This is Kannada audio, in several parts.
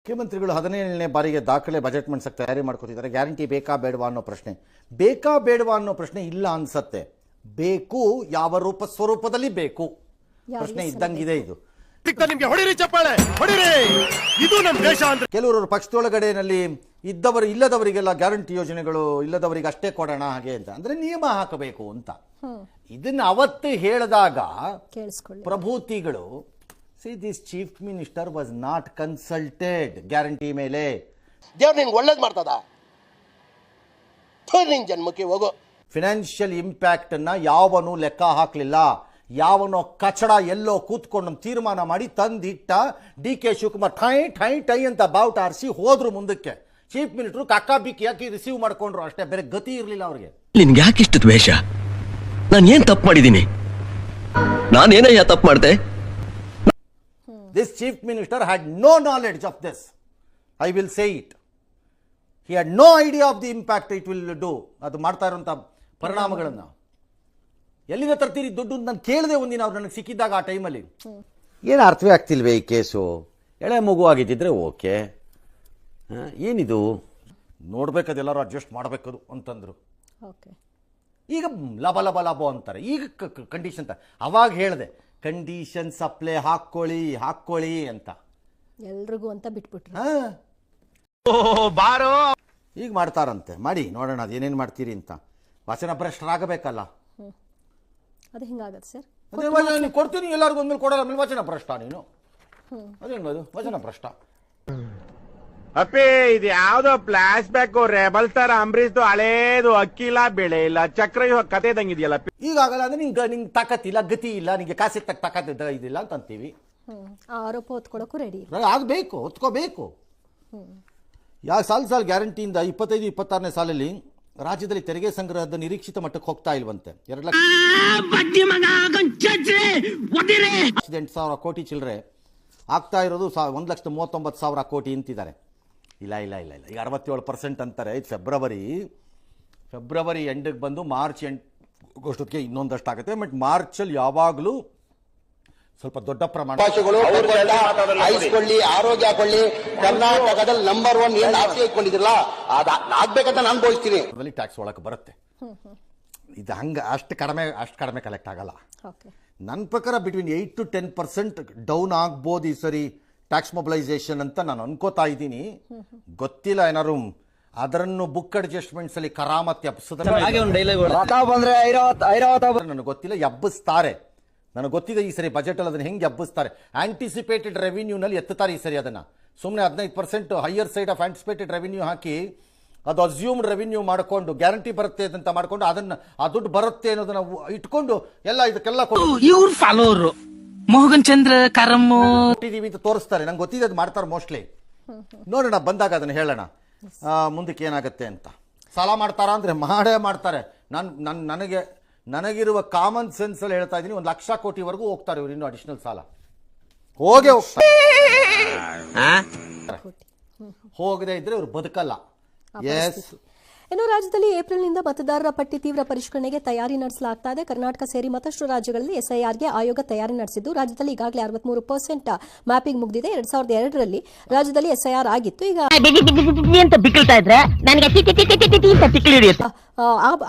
ಮುಖ್ಯಮಂತ್ರಿಗಳು 17ನೇ ಬಾರಿಗೆ ದಾಖಲೆ ಬಜೆಟ್ ಮಂಡಿಸಕ್ಕೆ ತಯಾರಿ ಮಾಡ್ಕೊತಿದ್ದಾರೆ. ಗ್ಯಾರಂಟಿ ಬೇಕಾ ಬೇಡವಾ ಅನ್ನೋ ಪ್ರಶ್ನೆ, ಬೇಕಾ ಬೇಡವಾ ಅನ್ನೋ ಪ್ರಶ್ನೆ ಇಲ್ಲ ಅನ್ಸತ್ತೆ. ಬೇಕು, ಯಾವ ರೂಪ ಸ್ವರೂಪದಲ್ಲಿ ಬೇಕು ಪ್ರಶ್ನೆ ಇದ್ದಂಗಿದೆ ಇದು. ನಿಮ್ಗೆ ಹೊಡಿರಿ ಚಪ್ಪಾಳೆ ಹೊಡಿರಿ, ಇದು ನಮ್ಮ ದೇಶ ಅಂತ. ಕೆಲವರು ಪಕ್ಷದೊಳಗಡೆನಲ್ಲಿ ಇದ್ದವರು ಇಲ್ಲದವರಿಗೆಲ್ಲ ಗ್ಯಾರಂಟಿ ಯೋಜನೆಗಳು ಇಲ್ಲದವರಿಗೆ ಅಷ್ಟೇ ಕೊಡೋಣ ಹಾಗೆ ಅಂತ ಅಂದ್ರೆ ನಿಯಮ ಹಾಕಬೇಕು ಅಂತ. ಇದನ್ನ ಅವತ್ತು ಹೇಳಿದಾಗ ಪ್ರಭೂತಿಗಳು see this chief minister was not consulted guarantee ಮೇಲೆ. ದೇವ್ರು ನಿನ್ಗೆ ಒಳ್ಳೇದು ಮಾಡ್ತದ, ನಿನ್ ಜನ್ಮಕ್ಕೆ ಹೋಗೋ. ಫಿನಾನ್ಷಿಯಲ್ ಇಂಪ್ಯಾಕ್ಟ್ ಅನ್ನ ಯಾವನು ಲೆಕ್ಕ ಹಾಕಲಿಲ್ಲ. ಯಾವನೋ ಕಚಡ ಎಲ್ಲೋ ಕೂತ್ಕೊಂಡು ತೀರ್ಮಾನ ಮಾಡಿ ತಂದಿಟ್ಟ. ಡಿ ಕೆ ಶಿವಕುಮಾರ್ ಠೈ ಠೈ ಠೈ ಅಂತ ಬಾವುಟ ಆರಿಸಿ ಹೋದ್ರು ಮುಂದಕ್ಕೆ. ಚೀಫ್ ಮಿನಿಸ್ಟರ್ ಕಕ್ಕಾ ಬಿಕ್ಕಿ ಹಾಕಿ ರಿಸೀವ್ ಮಾಡ್ಕೊಂಡ್ರು ಅಷ್ಟೇ, ಬೇರೆ ಗತಿ ಇರಲಿಲ್ಲ ಅವ್ರಿಗೆ. ನಿನ್ಗೆ ಯಾಕಿಷ್ಟು ದ್ವೇಷ? ನಾನು ಏನ್ ತಪ್ಪು ಮಾಡಿದ್ದೀನಿ? ನಾನೇನಯ್ಯ ತಪ್ಪು ಮಾಡಿದೆ? This chief minister had no knowledge of this. I will say it. He had no idea of the impact it will do. ಅದು ಮಾಡ್ತಾ ಇರುವಂಥ ಪರಿಣಾಮಗಳನ್ನು ಎಲ್ಲಿಂದ ತರ್ತೀರಿ ದುಡ್ಡು ನಾನು ಕೇಳಿದೆ ಒಂದಿನ ಅವ್ರು ನನಗೆ ಸಿಕ್ಕಿದ್ದಾಗ ಆ ಟೈಮಲ್ಲಿ. ಏನು ಅರ್ಥವೇ ಆಗ್ತಿಲ್ವೇ ಈ ಕೇಸು? ಎಳೆ ಮಗು ಆಗಿದ್ದಿದ್ರೆ ಓಕೆ, ಏನಿದು ನೋಡ್ಬೇಕದೆಲ್ಲರೂ ಅಡ್ಜಸ್ಟ್ ಮಾಡಬೇಕದು ಅಂತಂದ್ರು. ಈಗ ಲಬ ಲಬ ಲಬೋ ಅಂತಾರೆ. ಈಗ ಕಂಡೀಷನ್ ಅಂತ ಅವಾಗ ಹೇಳಿದೆ, ಕಂಡೀಷನ್ಸ್ ಅಪ್ಲೈ ಹಾಕ್ಕೊಳ್ಳಿ ಅಂತ ಎಲ್ರಿಗೂ ಅಂತ ಬಿಟ್ಬಿಟ್ರು. ಬಾರೋ ಈಗ ಮಾಡ್ತಾರಂತೆ, ಮಾಡಿ ನೋಡೋಣ ಅದೇನೇನು ಮಾಡ್ತೀರಿ ಅಂತ. ವಚನ ಭ್ರಷ್ಟರಾಗಬೇಕಲ್ಲ. ಅದು ಹಿಂಗಾಗತ್ತೆ ಸರ್. ಅದೇ ಕೊಡ್ತೀನಿ ಎಲ್ಲರಿಗೂ ಒಂದ್ಮೇಲೆ ಕೊಡೋಲ್ಲ, ಆಮೇಲೆ ವಚನ ಭ್ರಷ್ಟ ನೀನು. ಅದೇನದು ವಚನ ಭ್ರಷ್ಟ? ಅಪ್ಪಿ ಇದು ಯಾವ್ದೋ ಫ್ಲಾಶ್ ಬ್ಯಾಕ್ ರೆಬಲ್ ಸ್ಟಾರ್ ಅಂಬರೀಶ್ದು ಹಳೇದು, ಅಕ್ಕಿಲ್ಲ ಬೆಳೆ ಇಲ್ಲ ಚಕ್ರ ಕತೆ ಇದಂಗಿದೆಯಲ್ಲ. ಈಗಾಗಲ್ಲ ಅಂದ್ರೆ ನಿಂಗೆ ತಾಕತ್ತಿಲ್ಲ, ಗತಿ ಇಲ್ಲ, ನಿಂಗೆ ಕಾಸೆ ತಾಕತ್ತಿದ್ದ ಇದಿಲ್ಲ ಅಂತ ಅಂತೀವಿ. ಆರೋಪ ಹೊತ್ಕೊಳ್ಳೋಕ್ಕೂ ರೆಡಿ ಆಗಬೇಕು, ಹೊತ್ಕೋಬೇಕು. ಯಾವ ಸಾಲ ಗ್ಯಾರಂಟಿಯಿಂದ 25-26ನೇ ಸಾಲಲ್ಲಿ ರಾಜ್ಯದಲ್ಲಿ ತೆರಿಗೆ ಸಂಗ್ರಹದ ನಿರೀಕ್ಷಿತ ಮಟ್ಟಕ್ಕೆ ಹೋಗ್ತಾ ಇಲ್ವಂತೆ. 2,08,000 ಕೋಟಿ ಚಿಲ್ಲರೆ ಆಗ್ತಾ ಇರೋದು 1,39,000 ಕೋಟಿ ಅಂತಿದ್ದಾರೆ. ಇಲ್ಲ ಈಗ 67% ಅಂತಾರೆ. ಇದು ಫೆಬ್ರವರಿ ಎಂಡಿಗೆ ಬಂದು ಮಾರ್ಚ್ ಅಷ್ಟೊತ್ತಿಗೆ ಇನ್ನೊಂದಷ್ಟು ಆಗುತ್ತೆ. ಬಟ್ ಮಾರ್ಚಲ್ಲಿ ಯಾವಾಗಲೂ ಸ್ವಲ್ಪ ದೊಡ್ಡ ಪ್ರಮಾಣ ಆರೋಗ್ಯ ಕೊಳ್ಳಿ. ಕರ್ನಾಟಕದಲ್ಲಿ ನಂಬರ್ 1 ಏನು ಆಸೆ ಇಟ್ಕೊಂಡಿದ್ರಲ್ಲ ಆಗ್ಬೇಕಂತ ನಾನು ಬೋಯಿಸ್ತೀನಿ. ಅದರಲ್ಲಿ ಟ್ಯಾಕ್ಸ್ ಒಳಗೆ ಬರುತ್ತೆ. ಇದು ಹಂಗೆ ಅಷ್ಟು ಕಡಿಮೆ ಕಲೆಕ್ಟ್ ಆಗಲ್ಲ. ನನ್ನ ಪ್ರಕಾರ ಬಿಟ್ವೀನ್ 8 to 10% ಡೌನ್ ಆಗ್ಬೋದು ಈ ಸರಿ ಟ್ಯಾಕ್ಸ್ ಮೊಬಿಲೈಸೇಷನ್ ಅಂತ ನಾನು ಅನ್ಕೋತಾ ಇದ್ದೀನಿ. ಗೊತ್ತಿಲ್ಲ, ಏನಾದ್ರು ಅದರನ್ನು ಬುಕ್ ಅಡ್ಜಸ್ಟ್ಮೆಂಟ್ಸ್ ಅಲ್ಲಿ ಕರಾಮತಿ ನನಗೆ ಗೊತ್ತಿಲ್ಲ, ಎಬ್ಬಿಸ್ತಾರೆ. ನನಗೆ ಗೊತ್ತಿದೆ ಈ ಸರಿ ಬಜೆಟ್ ಅಲ್ಲಿ ಅದನ್ನ ಹೆಂಗೆ ಎಬ್ಬಿಸ್ತಾರೆ. ಆಂಟಿಸಿಪೇಟೆಡ್ ರೆವಿನ್ಯೂನಲ್ಲಿ ಎತ್ತುತ್ತಾರೆ ಈ ಸರಿ ಅದನ್ನ. ಸುಮ್ಮನೆ 15% higher side of anticipated revenue ಹಾಕಿ ಅದು ಅಸ್ಯೂಮ್ಡ್ ರೆವಿನ್ಯೂ ಮಾಡಿಕೊಂಡು ಗ್ಯಾರಂಟಿ ಬರುತ್ತೆ ಅಂತ ಮಾಡ್ಕೊಂಡು ಅದನ್ನ ಆ ದುಡ್ಡು ಬರುತ್ತೆ ಅನ್ನೋದನ್ನ ಇಟ್ಕೊಂಡು ಎಲ್ಲ ಇದಕ್ಕೆಲ್ಲ ಇವ್ರ ಫಾಲೋವರು ಮೋಹನ್ ಚಂದ್ರ ಕರಮ್ಮು ಕೊಟ್ಟಿದೀವಿ ಅಂತ ತೋರಿಸ್ತಾರೆ. ನಂಗೆ ಗೊತ್ತಿದೆ ಅದು ಮಾಡ್ತಾರೆ ಮೋಸ್ಟ್ಲಿ. ನೋಡೋಣ ಬಂದಾಗ ಅದನ್ನ ಹೇಳೋಣ ಮುಂದಕ್ಕೆ ಏನಾಗುತ್ತೆ ಅಂತ. ಸಾಲ ಮಾಡ್ತಾರಾ ಅಂದ್ರೆ ಮಾಡೇ ಮಾಡ್ತಾರೆ. ನನಗಿರುವ ಕಾಮನ್ ಸೆನ್ಸ್ ಅಲ್ಲಿ ಹೇಳ್ತಾ ಇದ್ದೀನಿ, 1,00,000 ಕೋಟಿವರೆಗೂ ಹೋಗ್ತಾರೆ ಇವರು. ಇನ್ನು ಅಡಿಷನಲ್ ಸಾಲ ಹೋಗದೆ ಇದ್ರೆ ಇವ್ರು ಬದುಕಲ್ಲ. ಇನ್ನು ರಾಜ್ಯದಲ್ಲಿ ಏಪ್ರಿಲ್ನಿಂದ ಮತದಾರರ ಪಟ್ಟಿ ತೀವ್ರ ಪರಿಷ್ಕರಣೆಗೆ ತಯಾರಿ ನಡೆಸಲಾಗ್ತಾ ಇದೆ. ಕರ್ನಾಟಕ ಸೇರಿ ಮತ್ತಷ್ಟು ರಾಜ್ಯಗಳಲ್ಲಿ ಎಸ್ಐಆರ್ಗೆ ಆಯೋಗ ತಯಾರಿ ನಡೆಸಿದ್ದು, ರಾಜ್ಯದಲ್ಲಿ ಈಗಾಗಲೇ 63% ಮ್ಯಾಪಿಂಗ್ ಮುಗಿದಿದೆ. 2002ರಲ್ಲಿ ರಾಜ್ಯದಲ್ಲಿ ಎಸ್ಐಆರ್ ಆಗಿತ್ತು. ಈಗ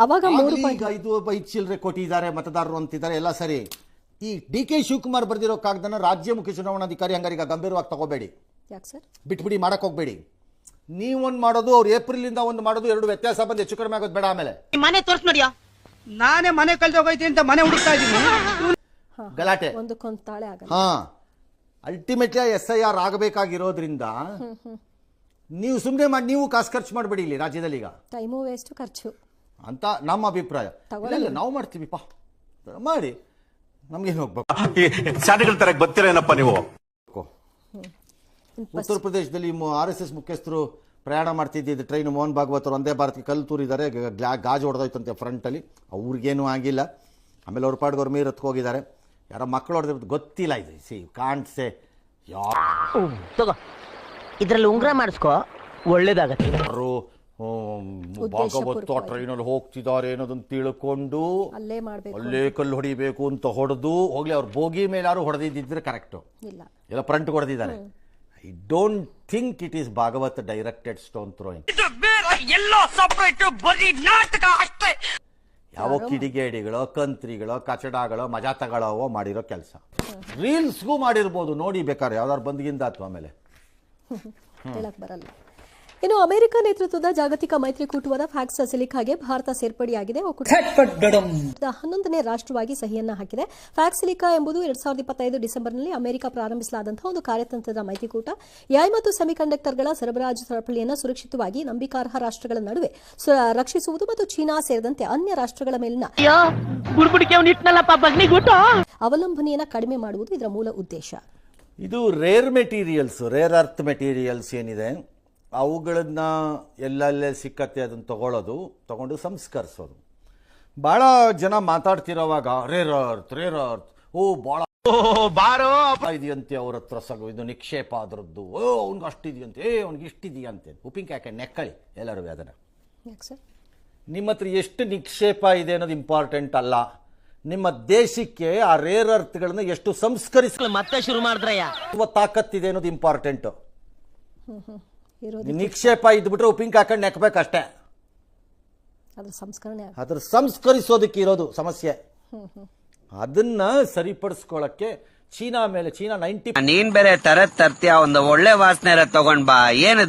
ಅವಾಗ 3.5 ಚಿಲ್ಲರೆ ಕೊಟ್ಟಿದ್ದಾರೆ ಮತದಾರರು ಅಂತಿದ್ದಾರೆ. ಎಲ್ಲ ಸರಿ. ಈ ಡಿ ಕೆ ಶಿವಕುಮಾರ್ ಬರೆದಿರೋ ಕಾಗದನ ರಾಜ್ಯ ಮುಖ್ಯ ಚುನಾವಣಾಧಿಕಾರಿ ಹಂಗಾರೀಗ ಗಂಭೀರವಾಗಿ ತಗೋಬೇಡಿ, ಬಿಟ್ಬಿಡಿ, ಮಾಡಕ್ ಹೋಗ್ಬೇಡಿ. ನೀವೊಂದು ಮಾಡೋದು, ಅವ್ರು ಏಪ್ರಿಲ್ ಒಂದು ಮಾಡೋದು, ಎರಡು ವ್ಯತ್ಯಾಸ ಬಂದು ಹೆಚ್ಚು ಕಡಿಮೆ ಆಗೋದು ಬೇಡ. ಆಮೇಲೆ ಮನೆ ತೋರ್ಸ್ ನೋಡಿಯಾ, ನಾನೇ ಮನೆ ಕಳ್ದೋಗೈತಿ ಅಂತ ಮನೆ ಹುಡುಕ್ತಾ ಇದ್ದೀನಿ. ಗಲಾಟೆ. ಅಲ್ಟಿಮೇಟ್ಲಿ SIR ಆಗಬೇಕಾಗಿರೋದ್ರಿಂದ ನೀವು ಸುಮ್ಮನೆ ಮಾಡಿ, ನೀವು ಕಾಸು ಖರ್ಚು ಮಾಡಬೇಡಿ ಇಲ್ಲಿ ರಾಜ್ಯದಲ್ಲಿ. ಈಗ ಟೈಮು ವೇಸ್ಟ್, ಖರ್ಚು ಅಂತ ನಮ್ಮ ಅಭಿಪ್ರಾಯ. ನಾವು ಮಾಡ್ತೀವಿಪ್ಪ, ಮಾಡಿ, ನಮ್ಗೇನು ಹೋಗ್ಬೇಕು. ಶಾಲೆಗಳ ತರ ಗೊತ್ತಿರೇನಪ್ಪ ನೀವು. ಉತ್ತರ ಪ್ರದೇಶದಲ್ಲಿ RSS ಮುಖ್ಯಸ್ಥರು ಪ್ರಯಾಣ ಮಾಡ್ತಿದ್ದಿದ್ದು ಟ್ರೈನ್ ಮೋಹನ್ ಭಾಗವತ್ ಅವರು ಒಂದೇ ಭಾರತಕ್ಕೆ ಕಲ್ಲು ತೂರಿದ್ದಾರೆ. ಗಾಜು ಹೊಡೆದೋಯ್ತಂತೆ ಫ್ರಂಟಲ್ಲಿ. ಅವ್ರಿಗೇನು ಆಗಿಲ್ಲ. ಆಮೇಲೆ ಅವ್ರ ಪಾಡ್ಗೆ ಅವ್ರ ಮೀರತ್ಗೆ ಹೋಗಿದ್ದಾರೆ. ಯಾರೋ ಮಕ್ಕಳು ಹೊಡೆದ ಗೊತ್ತಿಲ್ಲ. ಇದು ಸಿ ಕಾಣ್ಸೆ ಇದ್ರಲ್ಲಿ ಉಂಗ್ರ ಮಾಡಿಸ್ಕೋ, ಒಳ್ಳೇದಾಗತ್ತೆ. ಯಾರು ಭಾಗವತ್ ಟ್ರೈನಲ್ಲಿ ಹೋಗ್ತಿದ್ದಾರೆ ಅನ್ನೋದನ್ನ ತಿಳ್ಕೊಂಡು ಅಲ್ಲೇ ಕಲ್ಲು ಹೊಡಿಬೇಕು ಅಂತ ಹೊಡೆದು ಹೋಗ್ಲಿ. ಅವ್ರ ಬೋಗಿ ಮೇಲೆ ಯಾರು ಹೊಡೆದಿದ್ದಿದ್ರೆ ಕರೆಕ್ಟು, ಎಲ್ಲ ಫ್ರಂಟ್ ಹೊಡೆದಿದ್ದಾರೆ. I don't think it is Bhagwat directed stone throwing. ಯಾವ ಕಿಡಿಗೇಡಿಗಳೋ ಕಂತ್ರಿಗಳೋ ಕಚಡಗಳೋ ಮಜಾ ತಗೊಳ್ಳೋ ಮಾಡಿರೋ ಕೆಲಸ. ರೀಲ್ಸ್ಗೂ ಮಾಡಿರ್ಬೋದು, ನೋಡಿ ಬೇಕಾದ್ರೆ ಯಾವ್ದಾದ್ರು ಬಂದ್ಗಿಂದ ಅಥವಾ ಆಮೇಲೆ ಹೇಳಕ್ ಬರಲ್ಲ. ಇನ್ನು ಅಮೆರಿಕ ನೇತೃತ್ವದ ಜಾಗತಿಕ ಮೈತ್ರಿಕೂಟವಾದ ಫ್ಯಾಕ್ಸ್ ಸಿಲಿಕಾಗೆ ಭಾರತ ಸೇರ್ಪಡೆಯಾಗಿದೆ. 11ನೇ ರಾಷ್ಟ್ರವಾಗಿ ಸಹಿಯನ್ನ ಹಾಕಿದೆ. ಫ್ಯಾಕ್ಸ್ ಸಿಲಿಕಾ ಎಂಬುದು 2025 ಡಿಸೆಂಬರ್ನಲ್ಲಿ ಅಮೆರಿಕ ಪ್ರಾರಂಭಿಸಲಾದಂತಹ ಒಂದು ಕಾರ್ಯತಂತ್ರದ ಮೈತ್ರಿಕೂಟ. ಎಐ ಮತ್ತು ಸೆಮಿಕಂಡಕ್ಟರ್ಗಳ ಸರಬರಾಜು ಸರಪಳಿಯನ್ನು ಸುರಕ್ಷಿತವಾಗಿ ನಂಬಿಕಾರ್ಹ ರಾಷ್ಟ್ರಗಳ ನಡುವೆ ರಕ್ಷಿಸುವುದು ಮತ್ತು ಚೀನಾ ಸೇರಿದಂತೆ ಅನ್ಯ ರಾಷ್ಟ್ರಗಳ ಮೇಲಿನ ಅವಲಂಬನೆಯನ್ನು ಕಡಿಮೆ ಮಾಡುವುದು ಇದರ ಮೂಲ ಉದ್ದೇಶ. ಇದು ರೇರ್ ಅರ್ತ್ ಮೆಟೀರಿಯಲ್ಸ್ ಏನಿದೆ ಅವುಗಳನ್ನ ಎಲ್ಲೆಲ್ಲೇ ಸಿಕ್ಕತ್ತೆ ಅದನ್ನು ತಗೊಂಡು ಸಂಸ್ಕರಿಸೋದು. ಭಾಳ ಜನ ಮಾತಾಡ್ತಿರೋವಾಗ ರೇರ್ ಅರ್ತ್ ಭಾಳ ಇದೆಯಂತೆ ಅವ್ರ ಹತ್ರ ಇದು ನಿಕ್ಷೇಪ ಅದರದ್ದು, ಅವ್ನಿಗೆ ಅಷ್ಟಿದೆಯಂತೆ, ಅವ್ನಿಗೆ ಇಷ್ಟಿದೆಯಂತೆ. ಉಪ್ಪಿನಕಾಯಿ ನೆಕ್ಕಳಿ ಎಲ್ಲರೂ ಅದನ್ನು. ನಿಮ್ಮ ಹತ್ರ ಎಷ್ಟು ನಿಕ್ಷೇಪ ಇದೆ ಅನ್ನೋದು ಇಂಪಾರ್ಟೆಂಟ್ ಅಲ್ಲ, ನಿಮ್ಮ ದೇಶಕ್ಕೆ ಆ ರೇರ್ ಅರ್ಥಗಳನ್ನ ಎಷ್ಟು ಸಂಸ್ಕರಿಸ ಮತ್ತೆ ಶುರು ಮಾಡಿದ್ರಯ್ಯ ತಾಕತ್ತಿದೆ ಅನ್ನೋದು ಇಂಪಾರ್ಟೆಂಟ್. ನಿಕ್ಷೇಪ ಇದ್ಬಿಟ್ರೆ ಉಪ್ಪಿನಕಾಯಿ ಹಾಕೊಂಡು ನೆಕ್ಬೇಕಷ್ಟೇ. ಅದ್ರ ಸಂಸ್ಕರಿಸೋದಕ್ಕೆ ಇರೋದು ಸಮಸ್ಯೆ. ಅದನ್ನ ಸರಿಪಡಿಸ್ಕೊಳ್ಳಕ್ಕೆ ಚೀನಾ 90 ನೀನ್ ಬೇರೆ ತರ್ತೀಯ, ಒಂದು ಒಳ್ಳೆ ವಾಸನೆ ತಗೊಂಡ್ ಬಾ. ಏನು